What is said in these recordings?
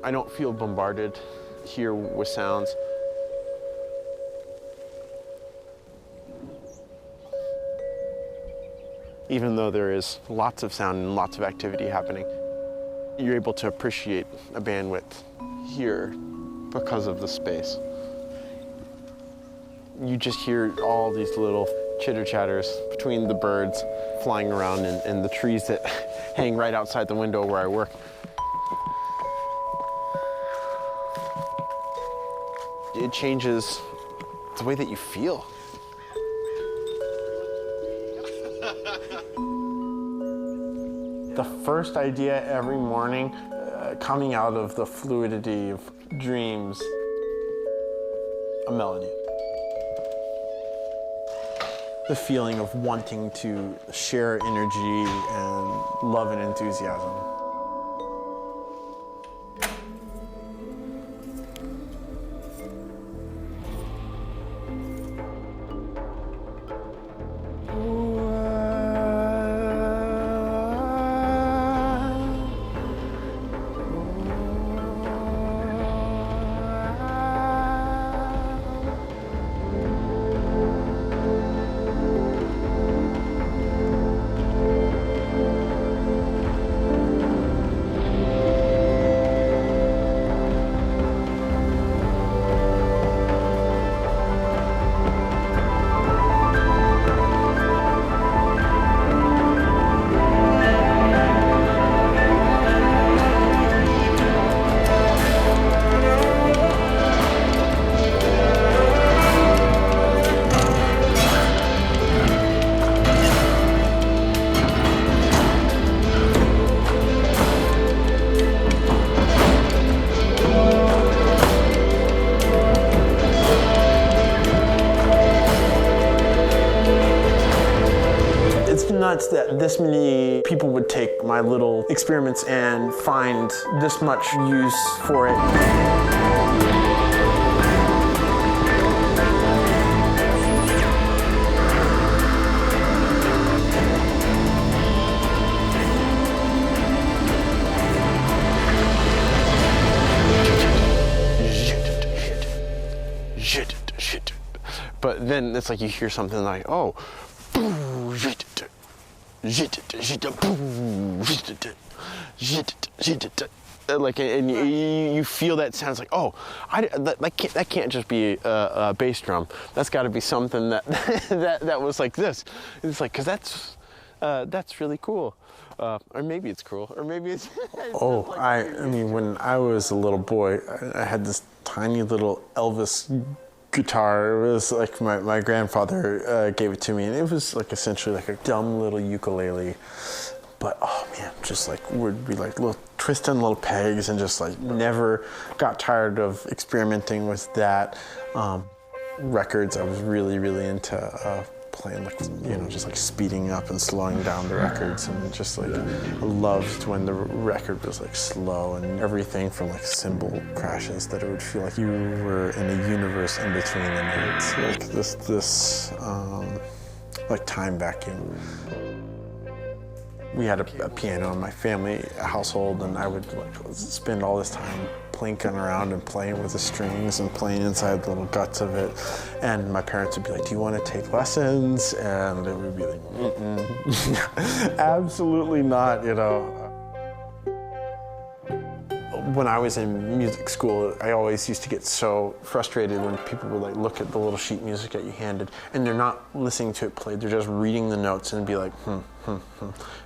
I don't feel bombarded here with sounds. Even though there is lots of sound and lots of activity happening, you're able to appreciate a bandwidth here because of the space. You just hear all these little chitter-chatters between the birds flying around and the trees that hang right outside the window where I work. It changes the way that you feel. The first idea every morning, coming out of the fluidity of dreams, a melody. The feeling of wanting to share energy and love and enthusiasm. Nuts that this many people would take my little experiments and find this much use for it. But then it's like you hear something like, oh, like, and you feel that sounds like, oh, that can't just be a bass drum. That's got to be something that was like this. It's like, 'cause that's really cool. Or maybe it's cruel, or maybe it's. Oh, I mean, when I was a little boy, I had this tiny little Elvis guitar. It was like my grandfather gave it to me, and it was like essentially like a dumb little ukulele. But oh man, just like would be like little twisting little pegs, and just like never got tired of experimenting with that. Records, I was really into playing, like, you know, just like speeding up and slowing down the records, and just like I loved when the record was like slow, and everything from like cymbal crashes that it would feel like you were in a universe in between the notes, like this like time vacuum. We had a piano in my family household, and I would like spend all this time plinking around and playing with the strings and playing inside the little guts of it. And my parents would be like, do you want to take lessons? And it would be like, absolutely not, you know. When I was in music school, I always used to get so frustrated when people would like look at the little sheet music that you handed, and they're not listening to it played, they're just reading the notes and be like, and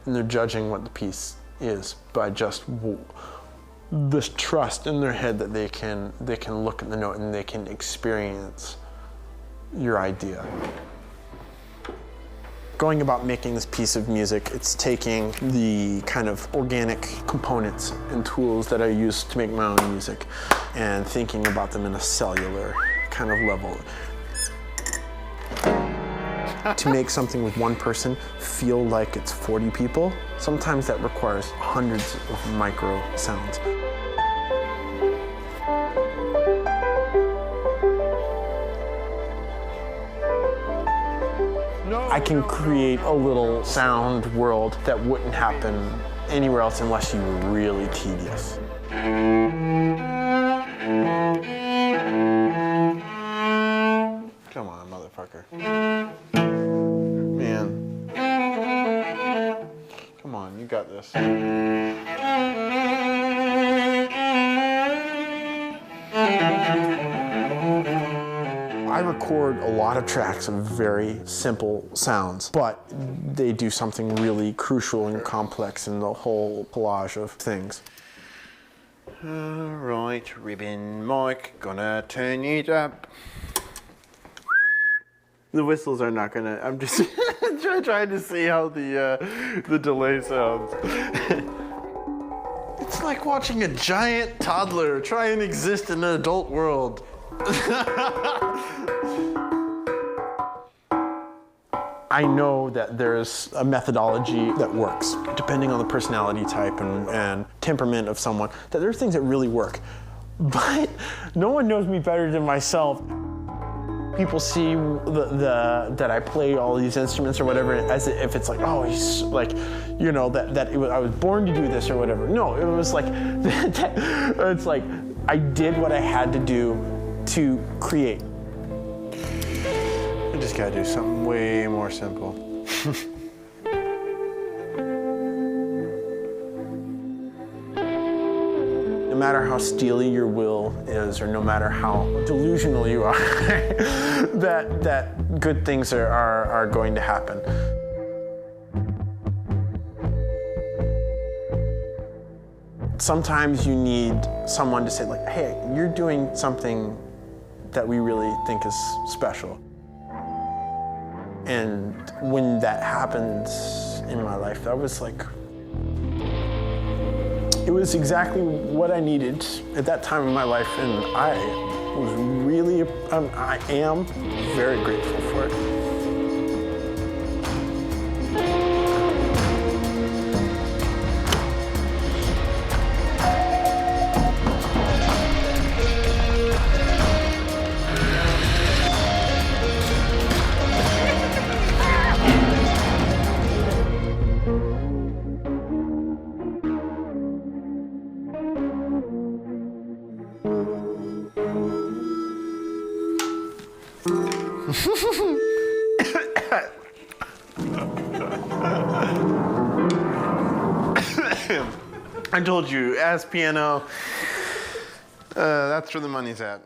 they're judging what the piece is by just this trust in their head that they can look at the note and they can experience your idea. Going about making this piece of music, it's taking the kind of organic components and tools that I use to make my own music and thinking about them in a cellular kind of level. To make something with one person feel like it's 40 people, sometimes that requires hundreds of micro sounds. I can create a little sound world that wouldn't happen anywhere else unless you were really tedious. got this. I record a lot of tracks of very simple sounds, but they do something really crucial and complex in the whole collage of things. Right, ribbon mic, gonna turn it up. The whistles are not gonna, I'm just trying to see how the delay sounds. It's like watching a giant toddler try and exist in an adult world. I know that there's a methodology that works, depending on the personality type and temperament of someone, that there are things that really work. But no one knows me better than myself. People see that I play all these instruments or whatever as if it's like, oh, he's like, you know, I was born to do this or whatever. No, it was like, it's like I did what I had to do to create. I just gotta do something way more simple. No matter how steely your will is, or no matter how delusional you are, that good things are going to happen. Sometimes you need someone to say, like, hey, you're doing something that we really think is special. And when that happened in my life, that was like, it was exactly what I needed at that time in my life, and I was really, I am very grateful for it. I told you, as piano, that's where the money's at.